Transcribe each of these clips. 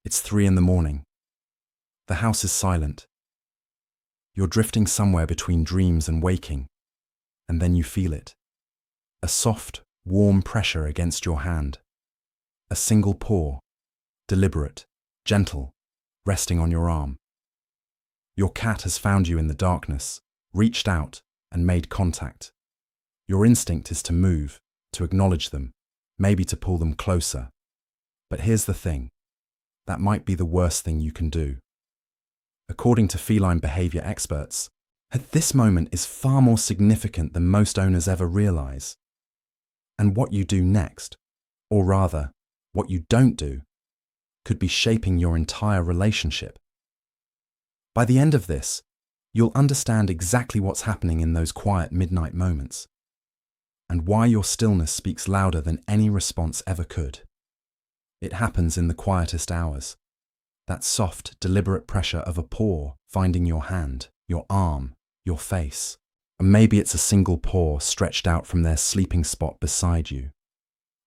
It's 3 in the morning. The house is silent. You're drifting somewhere between dreams and waking, and then you feel it. A soft, warm pressure against your hand. A single paw, deliberate, gentle, resting on your arm. Your cat has found you in the darkness, reached out, and made contact. Your instinct is to move, to acknowledge them, maybe to pull them closer. But here's the thing. That might be the worst thing you can do. According to feline behavior experts, this moment is far more significant than most owners ever realize. And what you do next, or rather, what you don't do, could be shaping your entire relationship. By the end of this, you'll understand exactly what's happening in those quiet midnight moments, and why your stillness speaks louder than any response ever could. It happens in the quietest hours. That soft, deliberate pressure of a paw finding your hand, your arm, your face. And maybe it's a single paw stretched out from their sleeping spot beside you.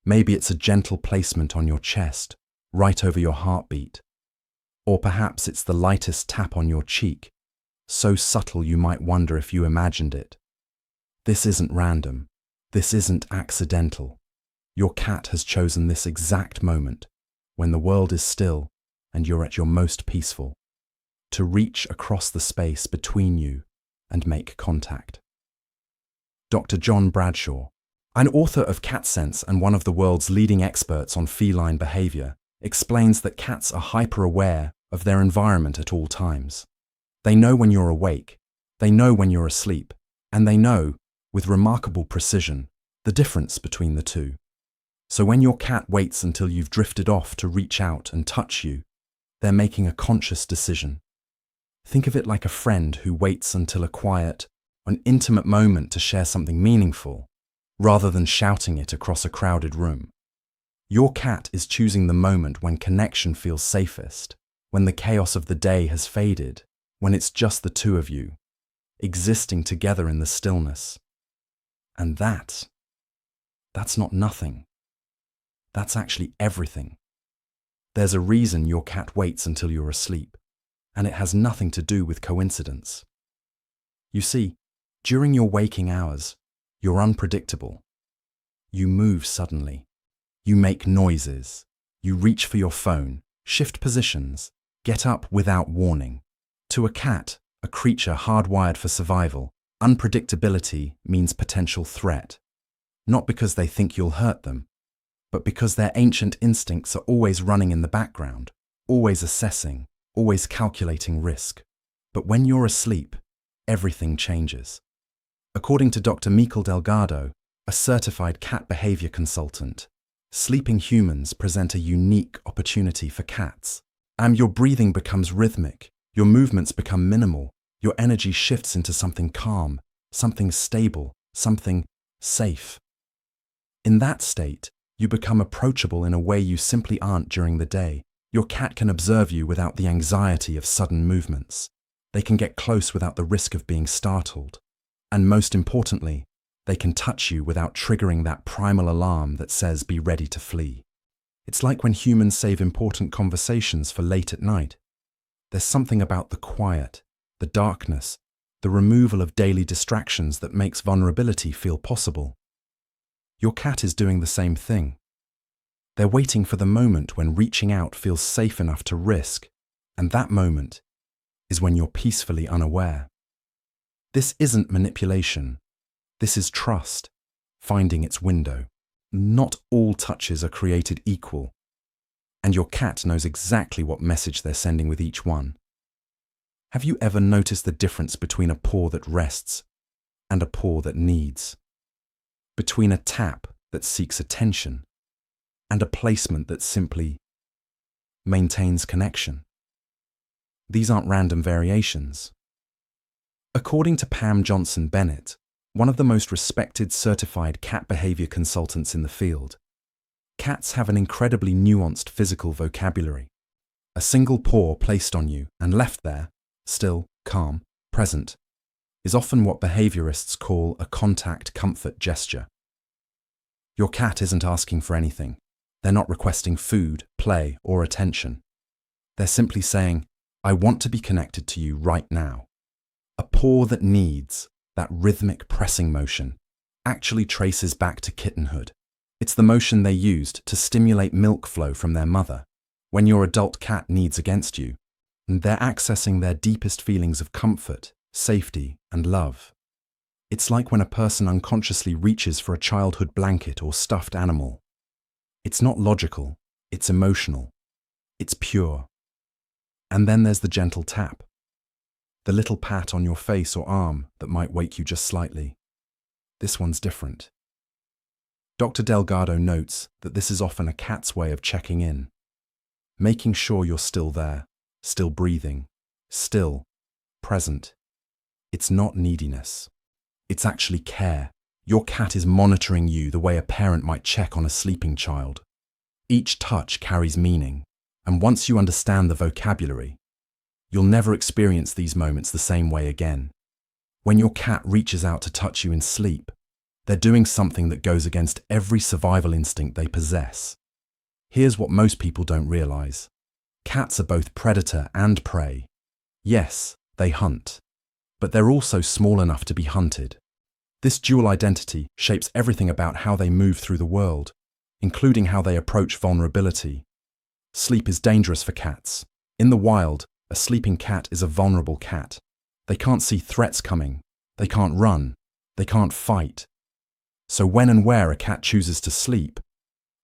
Maybe it's a gentle placement on your chest, right over your heartbeat. Or perhaps it's the lightest tap on your cheek, so subtle you might wonder if you imagined it. This isn't random. This isn't accidental. Your cat has chosen this exact moment, when the world is still and you're at your most peaceful, to reach across the space between you and make contact. Dr. John Bradshaw, an author of Cat Sense and one of the world's leading experts on feline behavior, explains that cats are hyper-aware of their environment at all times. They know when you're awake, they know when you're asleep, and they know, with remarkable precision, the difference between the two. So when your cat waits until you've drifted off to reach out and touch you, they're making a conscious decision. Think of it like a friend who waits until a quiet, an intimate moment to share something meaningful, rather than shouting it across a crowded room. Your cat is choosing the moment when connection feels safest, when the chaos of the day has faded, when it's just the two of you, existing together in the stillness. And that's not nothing. That's actually everything. There's a reason your cat waits until you're asleep, and it has nothing to do with coincidence. You see, during your waking hours, you're unpredictable. You move suddenly. You make noises. You reach for your phone, shift positions, get up without warning. To a cat, a creature hardwired for survival, unpredictability means potential threat. Not because they think you'll hurt them, but because their ancient instincts are always running in the background, always assessing, always calculating risk. But when you're asleep, everything changes. According to Dr. Michael Delgado, a certified cat behavior consultant, sleeping humans present a unique opportunity for cats. Your breathing becomes rhythmic, your movements become minimal, your energy shifts into something calm, something stable, something safe. In that state, you become approachable in a way you simply aren't during the day. Your cat can observe you without the anxiety of sudden movements. They can get close without the risk of being startled. And most importantly, they can touch you without triggering that primal alarm that says be ready to flee. It's like when humans save important conversations for late at night. There's something about the quiet, the darkness, the removal of daily distractions that makes vulnerability feel possible. Your cat is doing the same thing. They're waiting for the moment when reaching out feels safe enough to risk, and that moment is when you're peacefully unaware. This isn't manipulation. This is trust, finding its window. Not all touches are created equal, and your cat knows exactly what message they're sending with each one. Have you ever noticed the difference between a paw that rests and a paw that needs? Between a tap that seeks attention and a placement that simply maintains connection? These aren't random variations. According to Pam Johnson-Bennett, one of the most respected certified cat behavior consultants in the field, cats have an incredibly nuanced physical vocabulary. A single paw placed on you and left there, still, calm, present, is often what behaviorists call a contact comfort gesture. Your cat isn't asking for anything. They're not requesting food, play, or attention. They're simply saying, I want to be connected to you right now. A paw that needs that rhythmic pressing motion actually traces back to kittenhood. It's the motion they used to stimulate milk flow from their mother when your adult cat needs against you, and they're accessing their deepest feelings of comfort, safety, and love. It's like when a person unconsciously reaches for a childhood blanket or stuffed animal. It's not logical, it's emotional, it's pure. And then there's the gentle tap, the little pat on your face or arm that might wake you just slightly. This one's different. Dr. Delgado notes that this is often a cat's way of checking in, making sure you're still there, still breathing, still present. It's not neediness. It's actually care. Your cat is monitoring you the way a parent might check on a sleeping child. Each touch carries meaning, and once you understand the vocabulary, you'll never experience these moments the same way again. When your cat reaches out to touch you in sleep, they're doing something that goes against every survival instinct they possess. Here's what most people don't realize. Cats are both predator and prey. Yes, they hunt, but they're also small enough to be hunted. This dual identity shapes everything about how they move through the world, including how they approach vulnerability. Sleep is dangerous for cats. In the wild, a sleeping cat is a vulnerable cat. They can't see threats coming. They can't run. They can't fight. So when and where a cat chooses to sleep,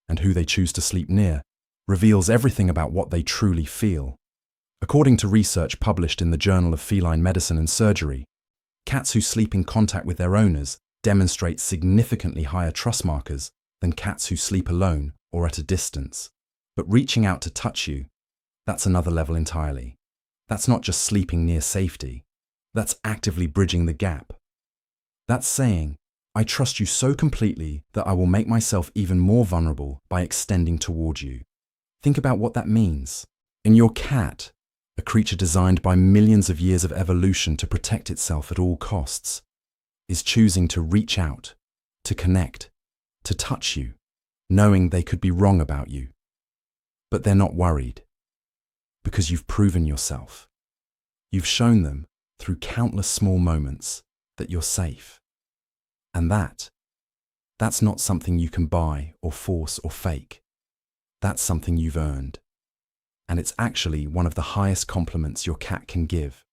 and who they choose to sleep near, reveals everything about what they truly feel. According to research published in the Journal of Feline Medicine and Surgery, cats who sleep in contact with their owners demonstrate significantly higher trust markers than cats who sleep alone or at a distance. But reaching out to touch you, that's another level entirely. That's not just sleeping near safety. That's actively bridging the gap. That's saying, I trust you so completely that I will make myself even more vulnerable by extending toward you. Think about what that means. In your cat, a creature designed by millions of years of evolution to protect itself at all costs, is choosing to reach out, to connect, to touch you, knowing they could be wrong about you. But they're not worried, because you've proven yourself. You've shown them, through countless small moments, that you're safe. And that's not something you can buy or force or fake. That's something you've earned. And it's actually one of the highest compliments your cat can give.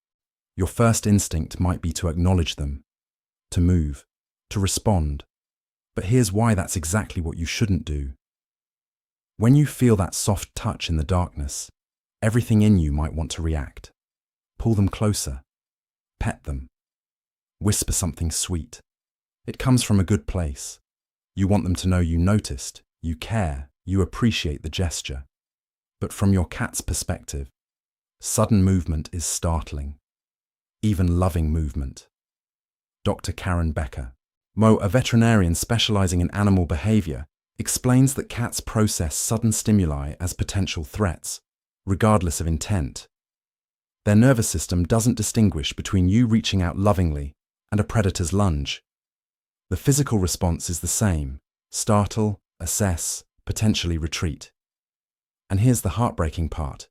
Your first instinct might be to acknowledge them, to move, to respond. But here's why that's exactly what you shouldn't do. When you feel that soft touch in the darkness, everything in you might want to react. Pull them closer, pet them, whisper something sweet. It comes from a good place. You want them to know you noticed, you care, you appreciate the gesture. But from your cat's perspective, sudden movement is startling, even loving movement. Dr. Karen Becker, a veterinarian specializing in animal behavior, explains that cats process sudden stimuli as potential threats, regardless of intent. Their nervous system doesn't distinguish between you reaching out lovingly and a predator's lunge. The physical response is the same: startle, assess, potentially retreat. And here's the heartbreaking part.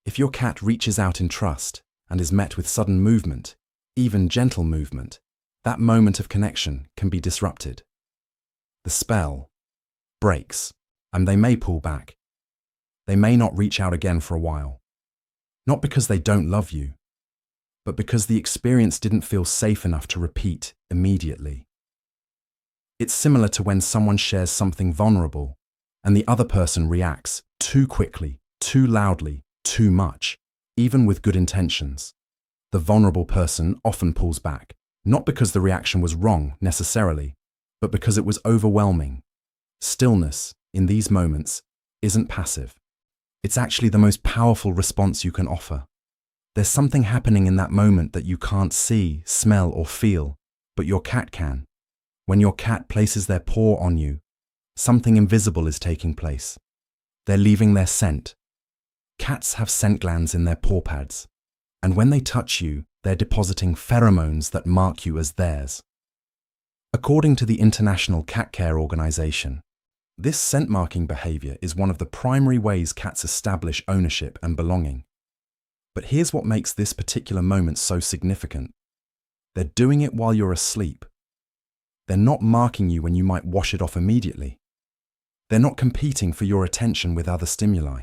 If your cat reaches out in trust and is met with sudden movement, even gentle movement, that moment of connection can be disrupted. The spell breaks, and they may pull back. They may not reach out again for a while. Not because they don't love you, but because the experience didn't feel safe enough to repeat immediately. It's similar to when someone shares something vulnerable and the other person reacts too quickly, too loudly, too much, even with good intentions. The vulnerable person often pulls back, not because the reaction was wrong necessarily, but because it was overwhelming. Stillness, in these moments, isn't passive. It's actually the most powerful response you can offer. There's something happening in that moment that you can't see, smell, or feel, but your cat can. When your cat places their paw on you, something invisible is taking place. They're leaving their scent. Cats have scent glands in their paw pads, and when they touch you, they're depositing pheromones that mark you as theirs. According to the International Cat Care Organization, This scent marking behavior is one of the primary ways cats establish ownership and belonging. But here's what makes this particular moment so significant. They're doing it while you're asleep. They're not marking you when you might wash it off immediately. They're not competing for your attention with other stimuli.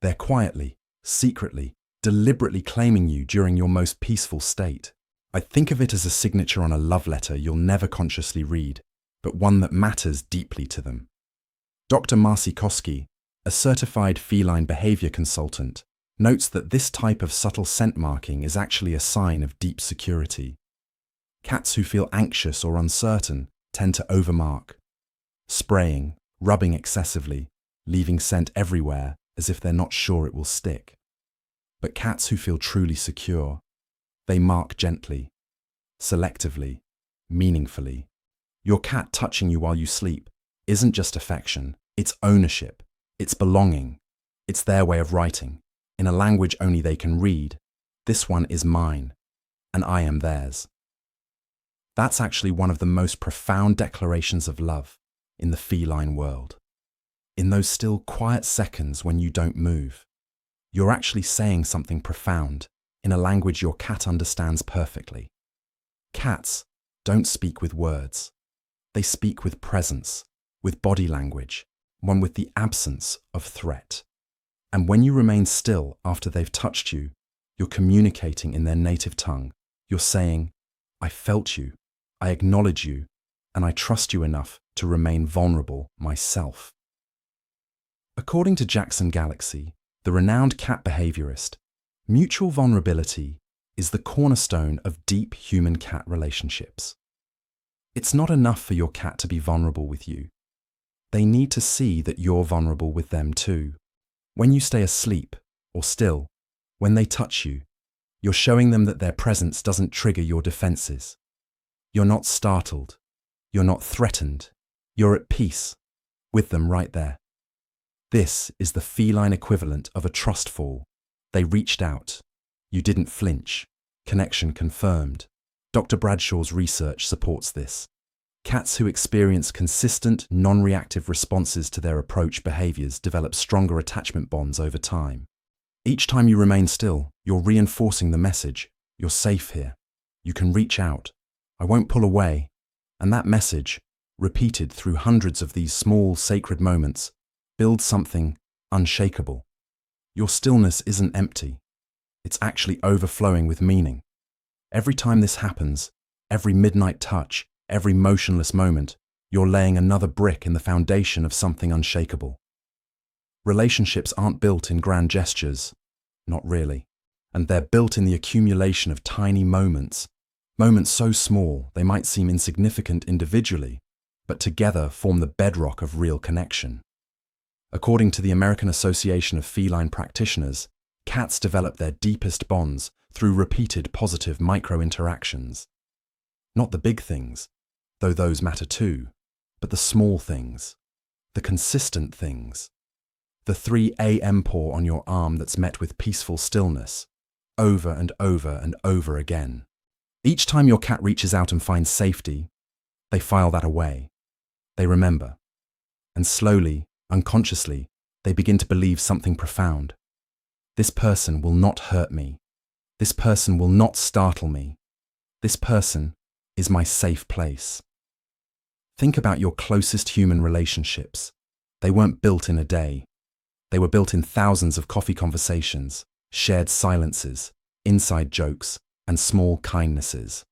They're quietly, secretly, deliberately claiming you during your most peaceful state. I think of it as a signature on a love letter you'll never consciously read, but one that matters deeply to them. Dr. Marcy Koski, a certified feline behavior consultant, notes that this type of subtle scent marking is actually a sign of deep security. Cats who feel anxious or uncertain tend to overmark, spraying, rubbing excessively, leaving scent everywhere as if they're not sure it will stick. But cats who feel truly secure, they mark gently, selectively, meaningfully. Your cat touching you while you sleep isn't just affection, it's ownership, it's belonging, it's their way of writing. In a language only they can read, this one is mine, and I am theirs. That's actually one of the most profound declarations of love in the feline world. In those still, quiet seconds when you don't move, you're actually saying something profound in a language your cat understands perfectly. Cats don't speak with words. They speak with presence, with body language, one with the absence of threat. And when you remain still after they've touched you, you're communicating in their native tongue. You're saying, I felt you, I acknowledge you, and I trust you enough to remain vulnerable myself. According to Jackson Galaxy, the renowned cat behaviorist, mutual vulnerability is the cornerstone of deep human-cat relationships. It's not enough for your cat to be vulnerable with you. They need to see that you're vulnerable with them too. When you stay asleep or still, when they touch you, you're showing them that their presence doesn't trigger your defenses. You're not startled. You're not threatened. You're at peace with them right there. This is the feline equivalent of a trust fall. They reached out. You didn't flinch. Connection confirmed. Dr. Bradshaw's research supports this. Cats who experience consistent, non-reactive responses to their approach behaviors develop stronger attachment bonds over time. Each time you remain still, you're reinforcing the message. You're safe here. You can reach out. I won't pull away. And that message, repeated through hundreds of these small, sacred moments, builds something unshakable. Your stillness isn't empty. It's actually overflowing with meaning. Every time this happens, every midnight touch, every motionless moment, you're laying another brick in the foundation of something unshakable. Relationships aren't built in grand gestures, not really, and they're built in the accumulation of tiny moments, moments so small they might seem insignificant individually, but together form the bedrock of real connection. According to the American Association of Feline Practitioners, cats develop their deepest bonds through repeated positive micro-interactions. Not the big things, though those matter too, but the small things, the consistent things. The 3 a.m. paw on your arm that's met with peaceful stillness, over and over and over again. Each time your cat reaches out and finds safety, they file that away. They remember. And slowly, unconsciously, they begin to believe something profound. This person will not hurt me. This person will not startle me. This person is my safe place. Think about your closest human relationships. They weren't built in a day. They were built in thousands of coffee conversations, shared silences, inside jokes, and small kindnesses.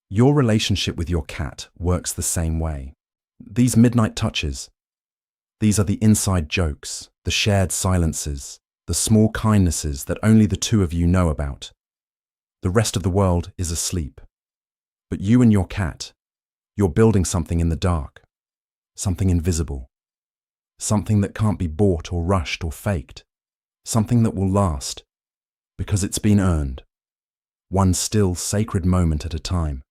Your relationship with your cat works the same way. These midnight touches, these are the inside jokes, the shared silences, the small kindnesses that only the two of you know about. The rest of the world is asleep. But you and your cat, you're building something in the dark, something invisible, something that can't be bought or rushed or faked, something that will last, because it's been earned, one still, sacred moment at a time.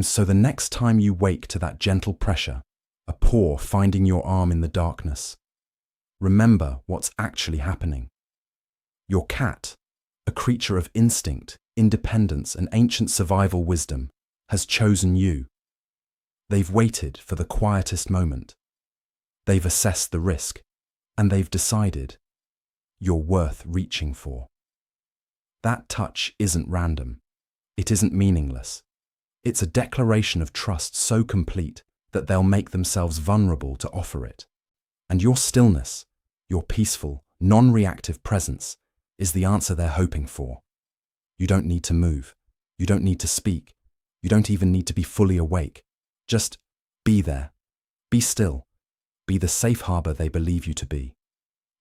So the next time you wake to that gentle pressure, a paw finding your arm in the darkness, remember what's actually happening. Your cat, a creature of instinct, independence, and ancient survival wisdom, has chosen you. They've waited for the quietest moment. They've assessed the risk, and they've decided you're worth reaching for. That touch isn't random. It isn't meaningless. It's a declaration of trust so complete that they'll make themselves vulnerable to offer it. And your stillness, your peaceful, non-reactive presence, is the answer they're hoping for. You don't need to move. You don't need to speak. You don't even need to be fully awake. Just be there. Be still. Be the safe harbor they believe you to be.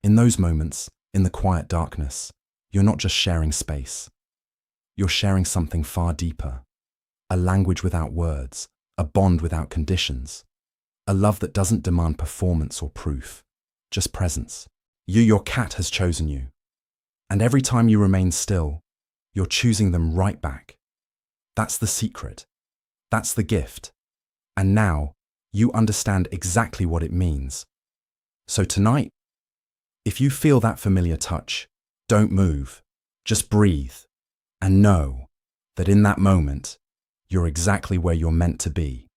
In those moments, in the quiet darkness, you're not just sharing space. You're sharing something far deeper. A language without words, a bond without conditions, a love that doesn't demand performance or proof, just presence. Your cat has chosen you. And every time you remain still, you're choosing them right back. That's the secret. That's the gift. And now, you understand exactly what it means. So tonight, if you feel that familiar touch, don't move. Just breathe. And know that in that moment, you're exactly where you're meant to be.